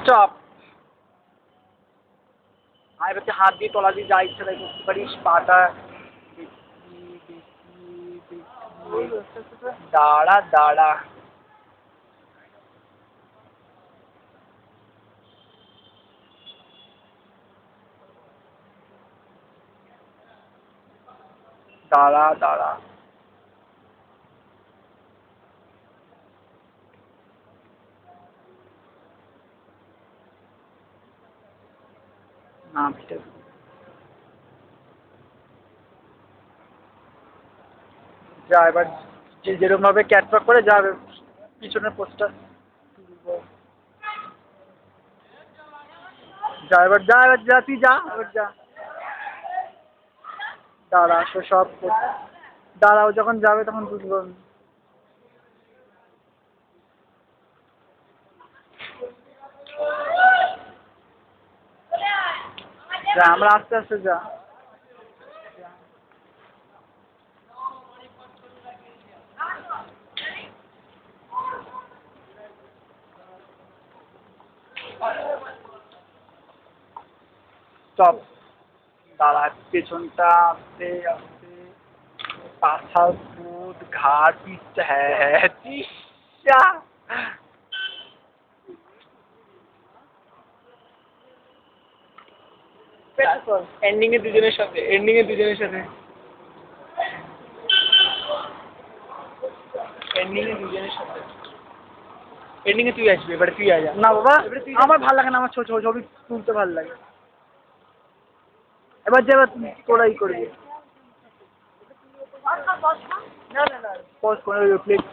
Stop. আর এবার হাত দিয়ে তলা দিয়ে যা ইচ্ছা তাই করতে পারিস, পাটা দাঁড়া দাঁড়া। দাঁড়া দাঁড়া। না ভিতরে যা, এবার যেরকম ভাবে ক্যাটওয়াক করে যা, পিছনের পোস্টার যা, এবার যা, এবার যা, তুই যা, এবার যা। দাঁড়া, সব দাঁড়াও, যখন যাবে তখন বুঝবো। যা, আমরা আস্তে আস্তে যা। স্টপ। দাঁড়া, পেছনটা আস্তে আস্তে, পাছা দুধ ঘাড় পিঠটা, হ্যাঁ হ্যাঁ চিসা। এন্ডিং এ দুজনের সাথে, এন্ডিং এ দুজনের সাথে, এন্ডিং এ দুজনের সাথে, এন্ডিং এ তুই আসবি, এবারে তুই আয়। না বাবা, আমার ভালো লাগে না, আমার ছবি তুলতে ভালো লাগে। এবার যে, এবার তোরাই করবি। না না না, পজ করে প্লিজ।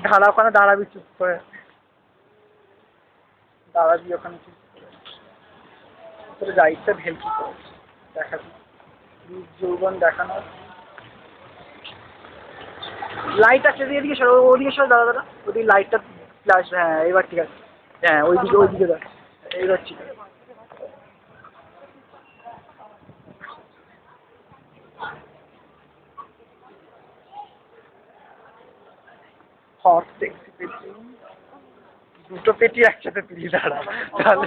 ঢালা ওখানে দাঁড়াবি চুপ করে, দাঁড়াবি ওখানে চুপ করে, তোর যা ইচ্ছা ভেলকি করে দেখাবি, যৌবন দেখানো। লাইট আছে, এদিকে সর, ওদিকে সর, দাঁড়া দাঁড়া, ওদিকে লাইটটা ফ্ল্যাশ, হ্যাঁ এবার ঠিক আছে। হ্যাঁ ওইদিকে, ওইদিকে দেখ, এইবার ঠিক আছে। হট সেক্সি পেটি, দুটো পেটি একসাথে তুলি, দাঁড়া তাহলে।